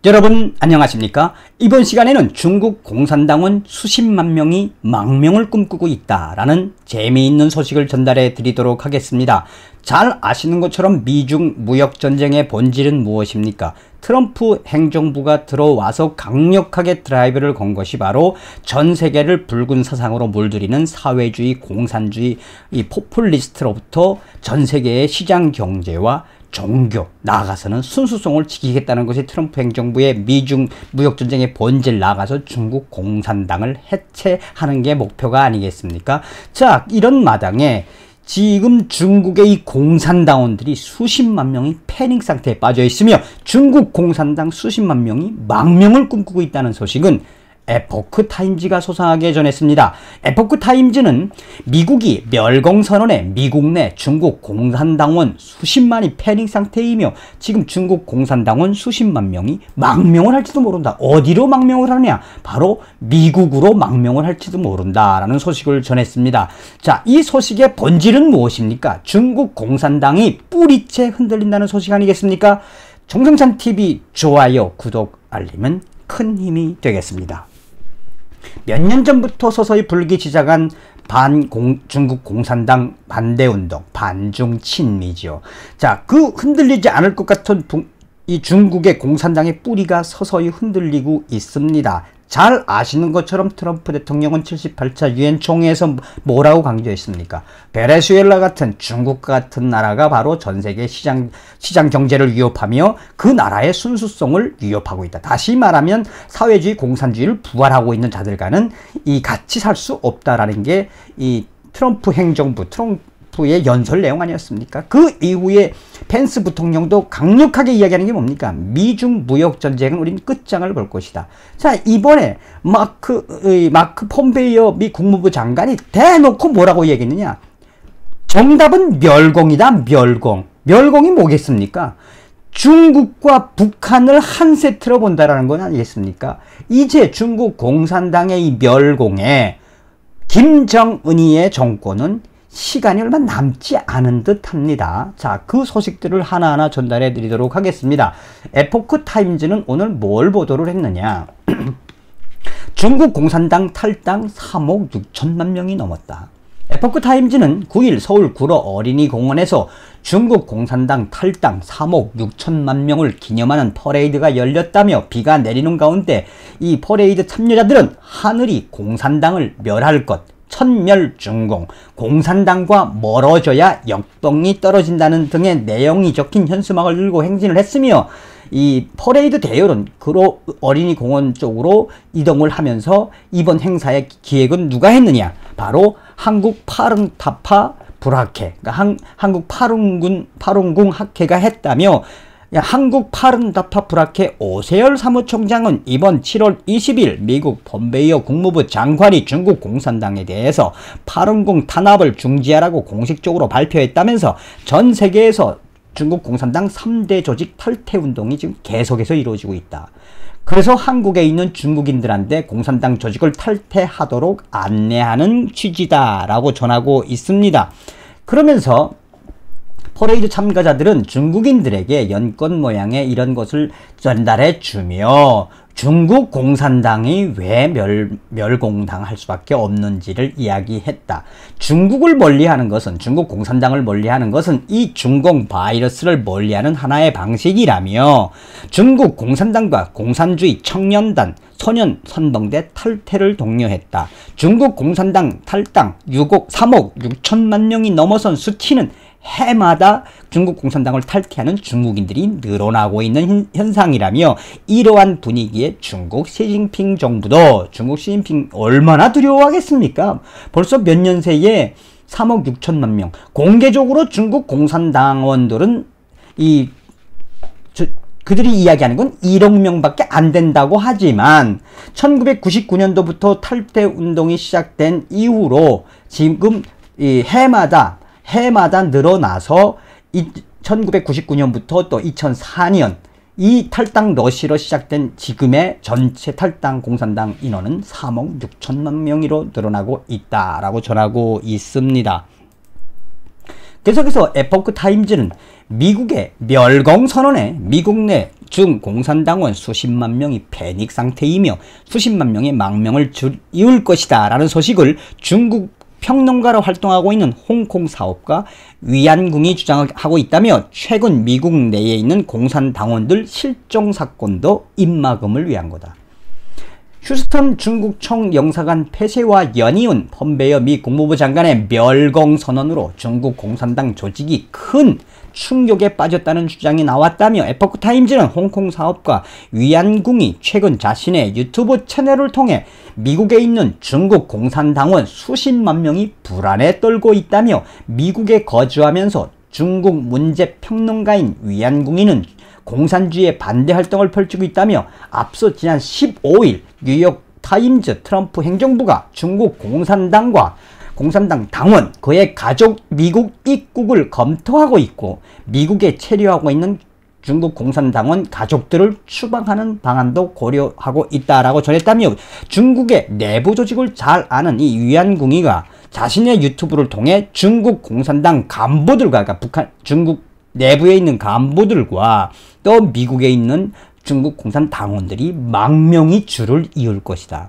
여러분 안녕하십니까? 이번 시간에는 중국 공산당은 수십만 명이 망명을 꿈꾸고 있다라는 재미있는 소식을 전달해 드리도록 하겠습니다. 잘 아시는 것처럼 미중 무역전쟁의 본질은 무엇입니까? 트럼프 행정부가 들어와서 강력하게 드라이브를 건 것이 바로 전 세계를 붉은 사상으로 물들이는 사회주의, 공산주의, 이 포퓰리스트로부터 전 세계의 시장 경제와 종교, 나아가서는 순수성을 지키겠다는 것이 트럼프 행정부의 미중 무역전쟁의 본질, 나아가서 중국 공산당을 해체하는 게 목표가 아니겠습니까? 자, 이런 마당에 지금 중국의 이 공산당원들이 수십만 명이 패닉 상태에 빠져 있으며 중국 공산당 수십만 명이 망명을 꿈꾸고 있다는 소식은 에포크 타임즈가 소상하게 전했습니다. 에포크 타임즈는 미국이 멸공선언에 미국 내 중국 공산당원 수십만이 패닉 상태이며 지금 중국 공산당원 수십만 명이 망명을 할지도 모른다. 어디로 망명을 하느냐? 바로 미국으로 망명을 할지도 모른다라는 소식을 전했습니다. 자, 이 소식의 본질은 무엇입니까? 중국 공산당이 뿌리째 흔들린다는 소식 아니겠습니까? 정성찬TV 좋아요, 구독, 알림은 큰 힘이 되겠습니다. 몇 년 전부터 서서히 불기 시작한 중국 공산당 반대운동, 반중친미지요. 자, 그 흔들리지 않을 것 같은 이 중국의 공산당의 뿌리가 서서히 흔들리고 있습니다. 잘 아시는 것처럼 트럼프 대통령은 78차 유엔 총회에서 뭐라고 강조했습니까? 베네수엘라 같은 중국 같은 나라가 바로 전 세계 시장 경제를 위협하며 그 나라의 순수성을 위협하고 있다. 다시 말하면 사회주의, 공산주의를 부활하고 있는 자들과는 이 같이 살 수 없다라는 게 이 트럼프 행정부, 트럼프의 연설 내용 아니었습니까? 그 이후에 펜스 부통령도 강력하게 이야기하는 게 뭡니까? 미중 무역 전쟁은 우린 끝장을 볼 것이다. 자, 이번에 마크 폼페이오 미 국무부 장관이 대놓고 뭐라고 얘기했느냐? 정답은 멸공이다. 멸공이 뭐겠습니까? 중국과 북한을 한 세트로 본다라는 건 아니겠습니까? 이제 중국 공산당의 이 멸공에 김정은이의 정권은 시간이 얼마 남지 않은 듯 합니다. 자, 그 소식들을 하나하나 전달해 드리도록 하겠습니다. 에포크 타임즈는 오늘 뭘 보도를 했느냐? 중국 공산당 탈당 3억 6천만 명이 넘었다. 에포크 타임즈는 9일 서울 구로 어린이공원에서 중국 공산당 탈당 3억 6천만 명을 기념하는 퍼레이드가 열렸다며 비가 내리는 가운데 이 퍼레이드 참여자들은 하늘이 공산당을 멸할 것, 천멸중공, 공산당과 멀어져야 역병이 떨어진다는 등의 내용이 적힌 현수막을 들고 행진을 했으며 이 퍼레이드 대열은 구로 어린이공원 쪽으로 이동을 하면서 이번 행사의 기획은 누가 했느냐? 바로 한국 파릉타파 불학회, 그러니까 한국 파룬궁 학회가 했다며, 한국 파른다파 불학회 오세열 사무총장은 이번 7월 20일 미국 폼페이오 국무부 장관이 중국 공산당에 대해서 파룬궁 탄압을 중지하라고 공식적으로 발표했다면서 전 세계에서 중국 공산당 3대 조직 탈퇴 운동이 지금 계속해서 이루어지고 있다. 그래서 한국에 있는 중국인들한테 공산당 조직을 탈퇴하도록 안내하는 취지다라고 전하고 있습니다. 그러면서 퍼레이드 참가자들은 중국인들에게 연꽃 모양의 이런 것을 전달해 주며 중국 공산당이 왜 멸공당할 수밖에 없는지를 이야기했다. 중국을 멀리하는 것은, 중국 공산당을 멀리하는 것은 이 중공 바이러스를 멀리하는 하나의 방식이라며 중국 공산당과 공산주의 청년단, 소년 선동대 탈퇴를 독려했다. 중국 공산당 탈당 3억 6천만 명이 넘어선 수치는 해마다 중국 공산당을 탈퇴하는 중국인들이 늘어나고 있는 현상이라며 이러한 분위기에 중국 시진핑 정부도, 중국 시진핑 얼마나 두려워하겠습니까? 벌써 몇 년 새에 3억 6천만 명, 공개적으로 중국 공산당원들은 그들이 이야기하는 건 1억 명밖에 안 된다고 하지만 1999년도부터 탈퇴 운동이 시작된 이후로 지금 해마다 늘어나서 1999년부터 또 2004년 이 탈당 러시로 시작된 지금의 전체 탈당 공산당 인원은 3억 6천만 명으로 늘어나고 있다라고 전하고 있습니다. 계속해서 에포크 타임즈는 미국의 멸공선언에 미국 내 중공산당원 수십만 명이 패닉 상태이며 수십만 명의 망명을 이을 것이다 라는 소식을 중국 평론가로 활동하고 있는 홍콩 사업가 위안궁이 주장하고 있다며 최근 미국 내에 있는 공산당원들 실종 사건도 입막음을 위한 거다. 휴스턴 중국 총영사관 폐쇄와 연이은 펌베이어 미 국무부 장관의 멸공 선언으로 중국 공산당 조직이 큰 충격에 빠졌다는 주장이 나왔다며 에포크 타임즈는 홍콩 사업가 위안궁이 최근 자신의 유튜브 채널을 통해 미국에 있는 중국 공산당원 수십만 명이 불안에 떨고 있다며 미국에 거주하면서 중국 문제 평론가인 위안궁이는 공산주의의 반대 활동을 펼치고 있다며 앞서 지난 15일 뉴욕 타임즈 트럼프 행정부가 중국 공산당 당원, 그의 가족 미국 입국을 검토하고 있고 미국에 체류하고 있는 중국 공산당원 가족들을 추방하는 방안도 고려하고 있다라고 전했다며 중국의 내부 조직을 잘 아는 이 위안궁이가 자신의 유튜브를 통해 중국 공산당 간부들과 그러니까 중국 내부에 있는 간부들과 또 미국에 있는 중국 공산당원들이 망명이 줄을 이을 것이다.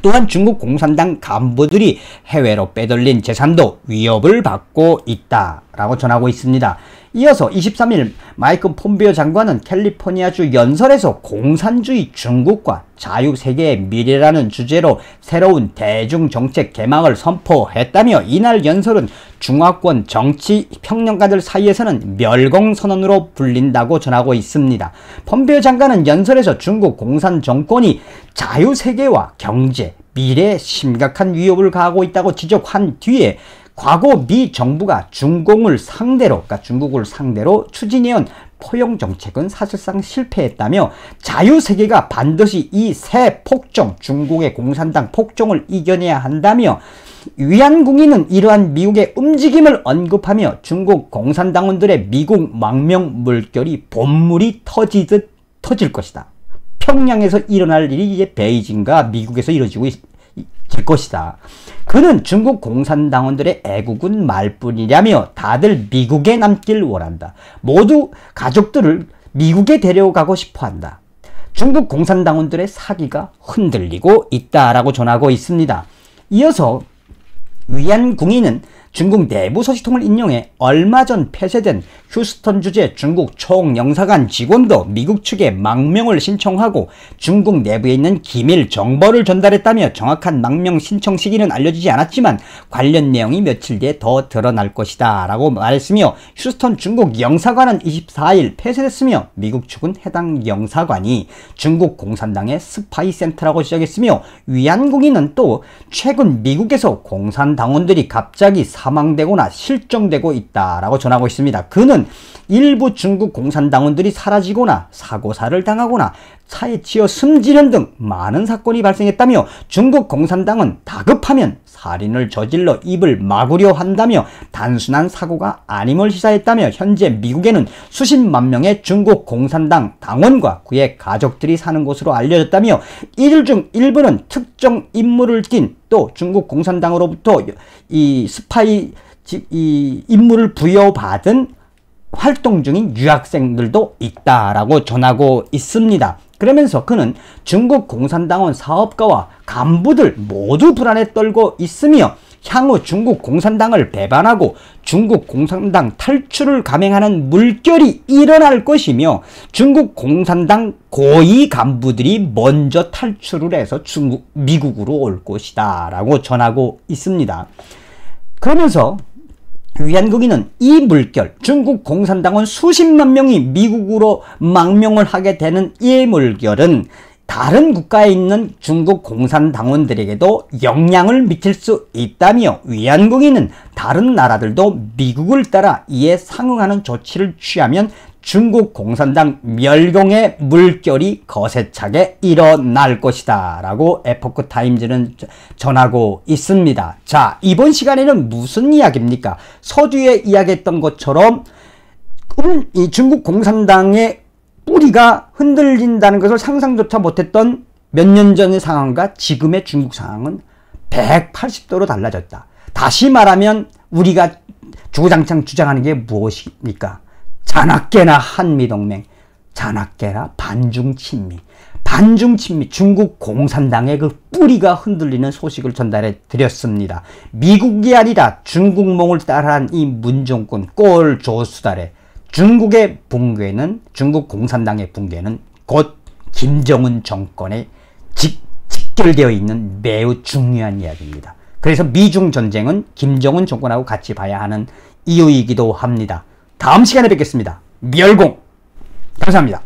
또한 중국 공산당 간부들이 해외로 빼돌린 재산도 위협을 받고 있다라고 전하고 있습니다. 이어서 23일 마이크 폼베이오 장관은 캘리포니아주 연설에서 공산주의 중국과 자유세계의 미래라는 주제로 새로운 대중정책 개막을 선포했다며 이날 연설은 중화권 정치 평론가들 사이에서는 멸공선언으로 불린다고 전하고 있습니다. 폼베이오 장관은 연설에서 중국 공산 정권이 자유세계와 경제, 미래에 심각한 위협을 가하고 있다고 지적한 뒤에 과거 미 정부가 중국을 상대로 추진해온 포용 정책은 사실상 실패했다며 자유세계가 반드시 이 새 폭정, 중국의 공산당 폭정을 이겨내야 한다며 위안궁이는 이러한 미국의 움직임을 언급하며 중국 공산당원들의 미국 망명 물결이 본물이 터지듯 터질 것이다. 평양에서 일어날 일이 이제 베이징과 미국에서 이루어지고 될 것이다. 그는 중국 공산당원들의 애국은 말뿐이라며 다들 미국에 남길 원한다. 모두 가족들을 미국에 데려가고 싶어한다. 중국 공산당원들의 사기가 흔들리고 있다라고 전하고 있습니다. 이어서 위안궁이는 중국 내부 소식통을 인용해 얼마 전 폐쇄된 휴스턴 주재 중국 총영사관 직원도 미국 측에 망명을 신청하고 중국 내부에 있는 기밀 정보를 전달했다며 정확한 망명 신청 시기는 알려지지 않았지만 관련 내용이 며칠 뒤에 더 드러날 것이다 라고 말했으며 휴스턴 중국 영사관은 24일 폐쇄됐으며 미국 측은 해당 영사관이 중국 공산당의 스파이 센터라고 지적했으며 위안궁이는 또 최근 미국에서 공산당원들이 갑자기 사망되거나 실종되고 있다라고 전하고 있습니다. 그는 일부 중국 공산당원들이 사라지거나 사고사를 당하거나 차에 치여 숨지는 등 많은 사건이 발생했다며 중국 공산당은 다급하면 살인을 저질러 입을 막으려 한다며 단순한 사고가 아님을 시사했다며 현재 미국에는 수십만 명의 중국 공산당 당원과 그의 가족들이 사는 것으로 알려졌다며 이들 중 일부는 특정 임무를 띤 또 중국 공산당으로부터 이 스파이 이 임무를 부여받은 활동 중인 유학생들도 있다라고 전하고 있습니다. 그러면서 그는 중국 공산당원 사업가와 간부들 모두 불안에 떨고 있으며 향후 중국 공산당을 배반하고 중국 공산당 탈출을 감행하는 물결이 일어날 것이며 중국 공산당 고위 간부들이 먼저 탈출을 해서 미국으로 올 것이다 라고 전하고 있습니다. 그러면서 위안궁이는 이 물결, 중국 공산당원 수십만 명이 미국으로 망명을 하게 되는 이 물결은 다른 국가에 있는 중국 공산당원들에게도 영향을 미칠 수 있다며 위안궁이는 다른 나라들도 미국을 따라 이에 상응하는 조치를 취하면 중국 공산당 멸공의 물결이 거세차게 일어날 것이다 라고 에포크 타임즈는 전하고 있습니다. 자, 이번 시간에는 무슨 이야기입니까? 서두에 이야기했던 것처럼 이 중국 공산당의 뿌리가 흔들린다는 것을 상상조차 못했던 몇 년 전의 상황과 지금의 중국 상황은 180도로 달라졌다. 다시 말하면 우리가 주구장창 주장하는 게 무엇입니까? 자나깨나 한미동맹, 자나깨나 반중친미, 반중친미, 중국 공산당의 그 뿌리가 흔들리는 소식을 전달해 드렸습니다. 미국이 아니라 중국몽을 따라한 이 문정권 꼴조수달에 중국의 붕괴는, 중국 공산당의 붕괴는 곧 김정은 정권에 직결되어 있는 매우 중요한 이야기입니다. 그래서 미중 전쟁은 김정은 정권하고 같이 봐야 하는 이유이기도 합니다. 다음 시간에 뵙겠습니다. 멸공! 감사합니다.